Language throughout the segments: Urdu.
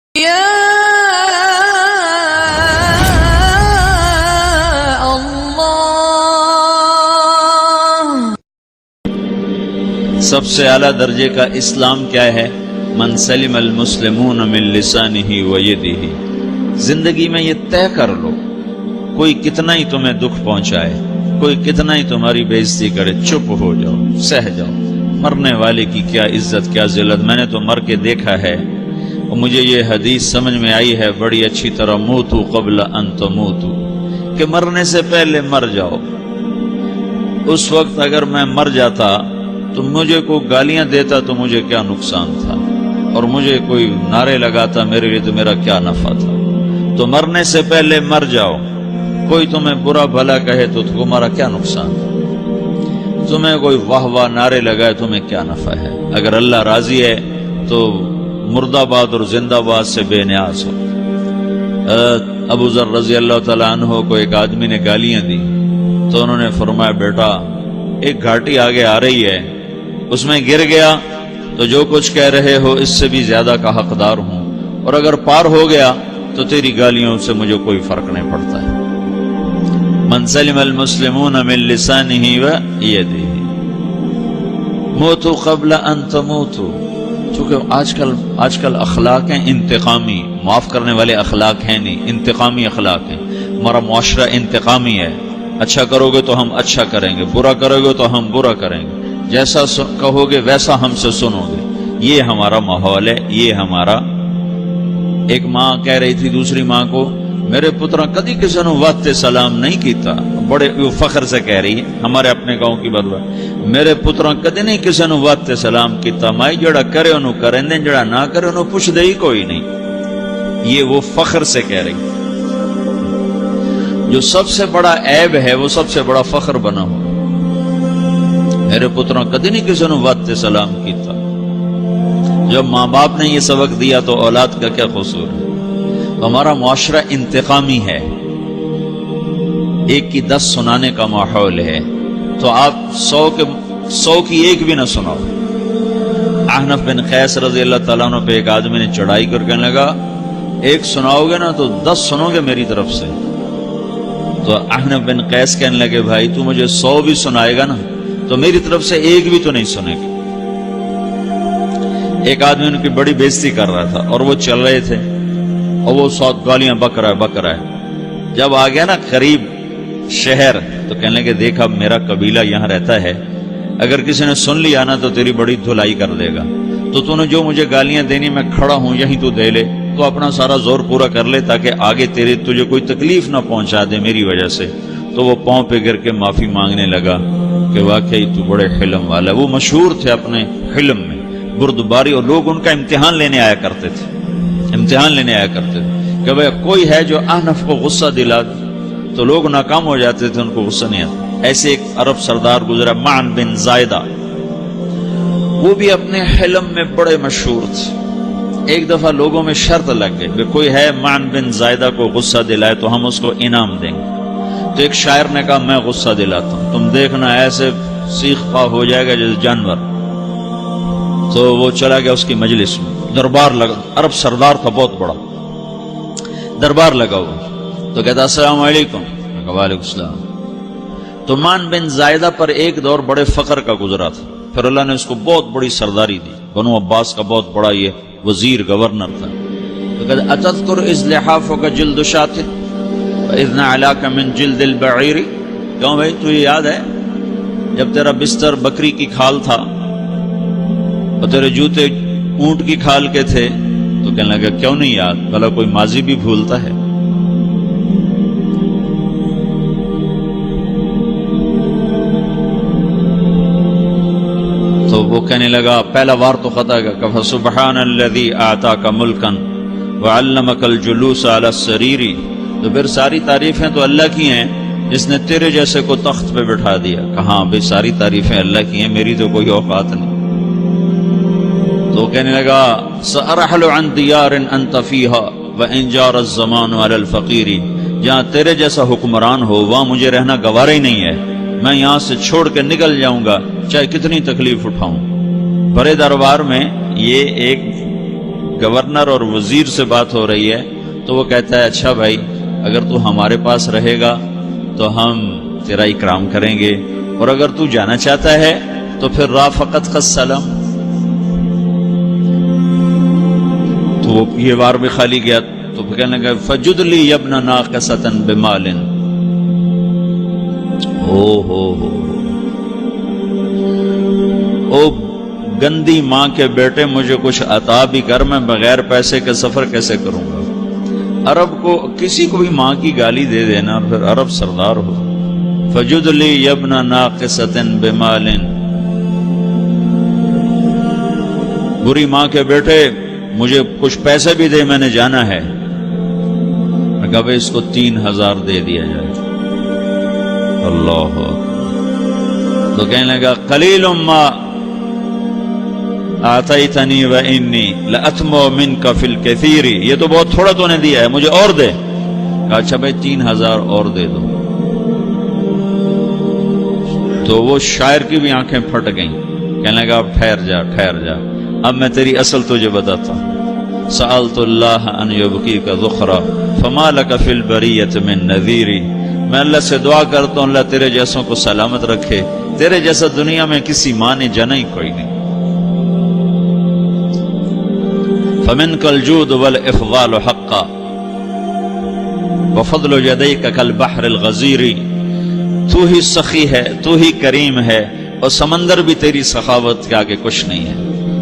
سب سے اعلیٰ درجے کا اسلام کیا ہے؟ من سلم المسلمون من لسانہ و یدہ۔ زندگی میں یہ طے کر لو، کوئی کتنا ہی تمہیں دکھ پہنچائے، کوئی کتنا ہی تمہاری بےعزتی کرے، چپ ہو جاؤ، سہ جاؤ۔ مرنے والے کی کیا عزت، کیا ذلت، میں نے تو مر کے دیکھا ہے اور مجھے یہ حدیث سمجھ میں آئی ہے بڑی اچھی طرح، موتو قبل ان تموتو، کہ مرنے سے پہلے مر جاؤ۔ اس وقت اگر میں مر جاتا تو مجھے کوئی گالیاں دیتا تو مجھے کیا نقصان تھا، اور مجھے کوئی نعرے لگاتا میرے لیے تو میرا کیا نفع تھا۔ تو مرنے سے پہلے مر جاؤ۔ کوئی تمہیں برا بھلا کہے تو تمہارا کیا نقصان ہے، تمہیں کوئی واہ واہ نعرے لگائے تمہیں کیا نفع ہے۔ اگر اللہ راضی ہے تو مرد آباد اور زندہ آباد سے بے نیاز ہو۔ ابو ذر رضی اللہ تعالیٰ عنہ کو ایک آدمی نے گالیاں دی تو انہوں نے فرمایا، بیٹا ایک گھاٹی آگے آ رہی ہے، اس میں گر گیا تو جو کچھ کہہ رہے ہو اس سے بھی زیادہ کا حقدار ہوں، اور اگر پار ہو گیا تو تیری گالیوں سے مجھے کوئی فرق نہیں پڑتا ہے۔ من سلم المسلمون من لسانہ و یدہ موتوا قبل ان تموتوا۔ چونکہ آج کل اخلاق ہیں انتقامی، معاف کرنے والے اخلاق ہیں نہیں، انتقامی اخلاق ہیں۔ ہمارا معاشرہ انتقامی ہے، اچھا کرو گے تو ہم اچھا کریں گے، برا کرو گے تو ہم برا کریں گے، جیسا کہو گے ویسا ہم سے سنو گے۔ یہ ہمارا ماحول ہے، یہ ہمارا۔ ایک ماں کہہ رہی تھی دوسری ماں کو، میرے پترا کدی کسی نے واسطے سلام نہیں کیتا، بڑے فخر سے کہہ رہی ہے، ہمارے اپنے گاؤں کی بات، میرے پترا کدی نہیں کسی نے واسطے سلام کیتا، مائی جڑا کرے انہوں کریں دیں، جڑا نہ کرے انہوں پوچھ دے ہی کوئی نہیں۔ یہ وہ فخر سے کہہ رہی۔ جو سب سے بڑا عیب ہے وہ سب سے بڑا فخر بنا ہوا۔ میرے پتروں کدی نہیں کسی نے واسطے سلام کیتا۔ جب ماں باپ نے یہ سبق دیا تو اولاد کا کیا قصور ہے؟ ہمارا معاشرہ انتقامی ہے، ایک کی 10 سنانے کا ماحول ہے، تو آپ 100 کی ایک بھی نہ سناؤ۔ احنف بن قیس رضی اللہ تعالیٰ عنہ پہ ایک آدمی نے چڑھائی کر کہنے لگا، ایک سناؤ گے نا تو 10 سنو گے میری طرف سے۔ تو احنف بن قیس کہنے لگے، بھائی تو مجھے 100 بھی سنائے گا نا تو میری طرف سے ایک بھی تو نہیں سنے گی۔ ایک آدمی ان کی بڑی بےزتی کر رہا تھا اور وہ چل رہے تھے اور وہ 100 گالیاں بک رہا ہے۔ جب آ گیا نا قریب شہر تو کہنے لگے، دیکھا میرا قبیلہ یہاں رہتا ہے، اگر کسی نے سن لیا نا تو تیری بڑی دھلائی کر دے گا، تو نے جو مجھے گالیاں دینی میں کھڑا ہوں یہیں تو دے لے، تو اپنا سارا زور پورا کر لے تاکہ آگے تجھے کوئی تکلیف نہ پہنچا دے میری وجہ سے۔ تو وہ پاؤں پہ گر کے معافی مانگنے لگا کہ واقعی تو بڑے حلم والا ہے۔ وہ مشہور تھے اپنے حلم میں، بردباری، اور لوگ ان کا امتحان لینے آیا کرتے تھے، کہ بھئی کوئی ہے جو احنف کو غصہ دلا دے، تو لوگ ناکام ہو جاتے تھے، ان کو غصہ نہیں آتا۔ ایسے ایک عرب سردار گزرا، معن بن زائدہ، وہ بھی اپنے حلم میں بڑے مشہور تھے۔ ایک دفعہ لوگوں میں شرط لگ گئی کہ کوئی ہے معن بن زائدہ کو غصہ دلائے تو ہم اس کو انعام دیں گے۔ تو ایک شاعر نے کہا، میں غصہ دلاتا ہوں، تم دیکھنا ایسے سیخ پا ہو جائے گا جیسے جانور۔ تو وہ چلا گیا اس کی مجلس میں، دربار لگا، عرب سردار تھا بہت بڑا، دربار لگا ہوا، تو کہتا السلام علیکم، وعلیکم السلام۔ تو معن بن زائدہ پر ایک دور بڑے فقر کا گزرا تھا، پھر اللہ نے اس کو بہت بڑی سرداری دی، بنو عباس کا بہت بڑا یہ وزیر گورنر تھا۔ تو کہتا اتذکر اذ لحافک جلد شاۃ واذ نعلاک من جلد البعیر، کیوں بھائی تو یہ یاد ہے جب تیرا بستر بکری کی کھال تھا اور تیرے جوتے اونٹ کی کھال کے تھے؟ تو کہنے لگا کیوں نہیں یاد، بھلا کوئی ماضی بھی بھولتا ہے؟ تو وہ کہنے لگا، پہلا وار تو خطا گا، کہ سبحان الذی اعطاک ملکا وعلمک الجلوس علی السریر۔ تو پھر ساری تعریفیں تو اللہ کی ہیں جس نے تیرے جیسے کو تخت پہ بٹھا دیا۔ کہاں بھئی ساری تعریفیں اللہ کی ہیں، میری تو کوئی اوقات نہیں۔ تو کہنے لگا، سأرحل عن دیار انت فیہا وان جار الزمان علی الفقیر، جہاں تیرے جیسا حکمران ہو وہاں مجھے رہنا گوارا ہی نہیں ہے، میں یہاں سے چھوڑ کے نکل جاؤں گا چاہے کتنی تکلیف اٹھاؤں۔ بڑے دربار میں یہ ایک گورنر اور وزیر سے بات ہو رہی ہے تو وہ کہتا ہے اچھا بھائی اگر تو ہمارے پاس رہے گا تو ہم تیرا اکرام کریں گے، اور اگر تو جانا چاہتا ہے تو پھر رافقت کا سلام۔ تو وہ یہ بار بھی خالی گیا تو کہنے لگا فجد لی ابن ناقصۃ بمال۔ او گندی ماں کے بیٹے مجھے کچھ عطا بھی کر، میں بغیر پیسے کے سفر کیسے کروں گا؟ عرب کو کسی کو بھی ماں کی گالی دے دینا پھر عرب سردار ہو۔ فجد لی ابن ناقصۃ بمال، بری ماں کے بیٹے مجھے کچھ پیسے بھی دے، میں نے جانا ہے۔ میں کہا بھائی اس کو 3000 دے دیا جائے۔ اللہ تو کہنے لگا قلیل ما آتیتنی و انی لأطمع منک فی الکثیر، یہ تو بہت تھوڑا تو نے دیا ہے، مجھے اور دے۔ کہا اچھا بھائی 3000 اور دے دو۔ تو وہ شاعر کی بھی آنکھیں پھٹ گئیں، کہنے لگا اب ٹھہر جا ٹھہر جا، اب میں تیری اصل تجھے بتاتا ہوں۔ سألت اللہ ان یبقیک ذخرا فما لک فی البریۃ من نذیر، میں اللہ سے دعا کرتا ہوں اللہ تیرے جیسوں کو سلامت رکھے، تیرے جیسا دنیا میں کسی ماں نے جنا ہی کوئی نہیں۔ فمنک الجود والافضال حقا وفضل یدیک کالبحر الغزیر، تو ہی سخی ہے، تو ہی کریم ہے، اور سمندر بھی تیری سخاوت کے آگے کچھ نہیں ہے۔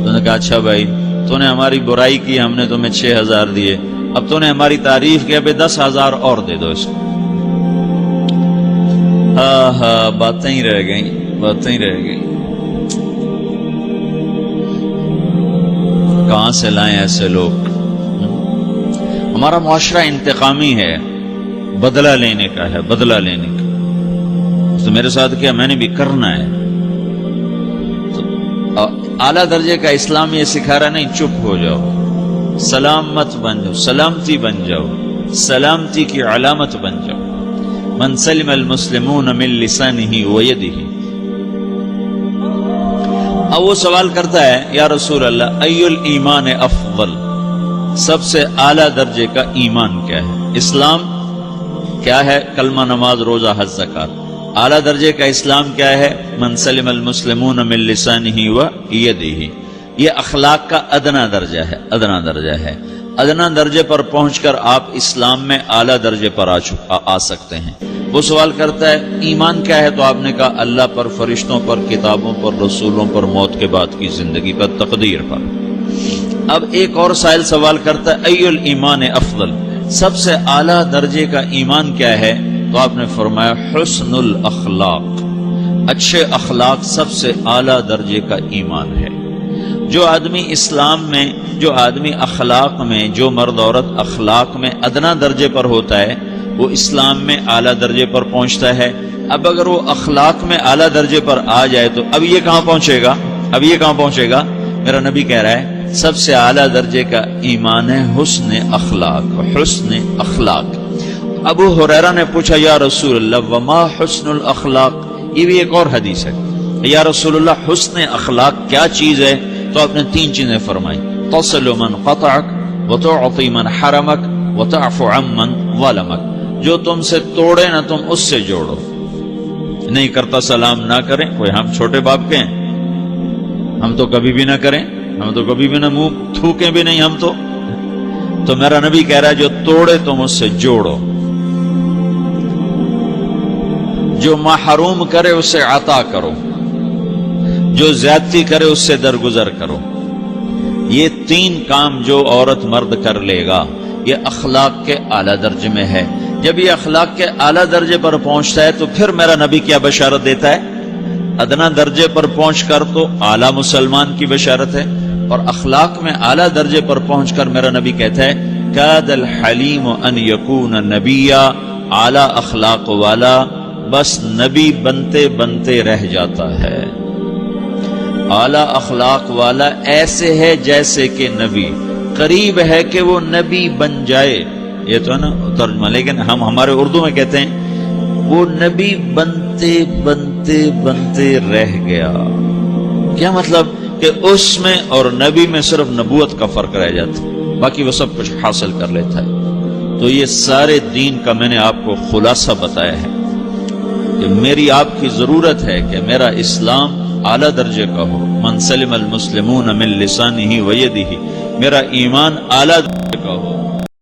تو نے کہا اچھا بھائی تو نے ہماری برائی کی، ہم نے تمہیں 6000 دیے، اب تو نے ہماری تعریف کی، اب 10,000 اور دے دو اس کو۔ باتیں ہی رہ گئیں، باتیں ہی رہ گئیں۔ کہاں سے لائیں ایسے لوگ؟ ہمارا معاشرہ انتقامی ہے، بدلہ لینے کا ہے، بدلہ لینے کا۔ تو میرے ساتھ کیا میں نے بھی کرنا ہے۔ تو اعلیٰ درجے کا اسلام یہ سکھا رہا نہیں چپ ہو جاؤ، سلامت بن جاؤ، سلامتی بن جاؤ، سلامتی کی علامت بن جاؤ۔ من سلم المسلمون من لسانہ ویدہ۔ اب وہ سوال کرتا ہے یا رسول اللہ ای الایمان افضل، سب سے اعلیٰ درجے کا ایمان کیا ہے؟ اسلام کیا ہے؟ کلمہ، نماز، روزہ، حج، زکات۔ اعلیٰ درجے کا اسلام کیا ہے؟ من سلم المسلمون من لسانہ ویدہ۔ یہ اخلاق کا ادنا درجہ ہے، ادنا درجہ ہے۔ ادنا درجے پر پہنچ کر آپ اسلام میں اعلیٰ درجے پر آ سکتے ہیں۔ وہ سوال کرتا ہے ایمان کیا ہے؟ تو آپ نے کہا اللہ پر، فرشتوں پر، کتابوں پر، رسولوں پر، موت کے بعد کی زندگی پر، تقدیر پر۔ اب ایک اور سائل سوال کرتا ہے ای الایمان افضل، سب سے اعلیٰ درجے کا ایمان کیا ہے؟ تو آپ نے فرمایا حسن الاخلاق، اچھے اخلاق سب سے اعلیٰ درجے کا ایمان ہے۔ جو آدمی اسلام میں، جو آدمی اخلاق میں، جو مرد عورت اخلاق میں ادنا درجے پر ہوتا ہے وہ اسلام میں اعلیٰ درجے پر پہنچتا ہے۔ اب اگر وہ اخلاق میں اعلیٰ درجے پر آ جائے تو اب یہ کہاں پہنچے گا؟ اب یہ کہاں پہنچے گا؟ میرا نبی کہہ رہا ہے سب سے اعلیٰ درجے کا ایمان ہے حسن اخلاق، حسن اخلاق۔ ابو ہریرہ نے پوچھا یا رسول اللہ وما حسن الاخلاق، یہ بھی ایک اور حدیث ہے، یا رسول اللہ حسن اخلاق کیا چیز ہے؟ تو آپ نے 3 چیزیں فرمائی، تصل من قطعک وتعطی من حرمک وتعفو عمن ظلمک، جو تم سے توڑے نہ تم اس سے جوڑو، نہیں کرتا سلام نہ کریں، کوئی ہم چھوٹے باپ کے ہیں، ہم تو کبھی بھی نہ کریں، ہم تو کبھی بھی نہ منہ تھوکیں بھی نہیں ہم تو میرا نبی کہہ رہا ہے جو توڑے تم اس سے جوڑو، جو محروم کرے اس سے عطا کرو، جو زیادتی کرے اس سے درگزر کرو۔ یہ 3 کام جو عورت مرد کر لے گا یہ اخلاق کے اعلیٰ درجے میں ہے۔ جب یہ اخلاق کے اعلیٰ درجے پر پہنچتا ہے تو پھر میرا نبی کیا بشارت دیتا ہے؟ ادنا درجے پر پہنچ کر تو اعلیٰ مسلمان کی بشارت ہے، اور اخلاق میں اعلیٰ درجے پر پہنچ کر میرا نبی کہتا ہے کاد الحلیم ان یکون نبیا، اعلیٰ اخلاق والا بس نبی بنتے بنتے رہ جاتا ہے۔ اعلیٰ اخلاق والا ایسے ہے جیسے کہ نبی، قریب ہے کہ وہ نبی بن جائے، یہ تو ہے نا ترجمہ، لیکن ہم ہمارے اردو میں کہتے ہیں وہ نبی بنتے بنتے بنتے رہ گیا۔ کیا مطلب؟ کہ اس میں اور نبی میں صرف نبوت کا فرق رہ جاتا، باقی وہ سب کچھ حاصل کر لیتا ہے۔ تو یہ سارے دین کا میں نے آپ کو خلاصہ بتایا ہے کہ میری آپ کی ضرورت ہے کہ میرا اسلام اعلیٰ درجے کا ہو، من سلم المسلمون من لسانہ و یدہ، میرا ایمان اعلیٰ درجے کا ہو،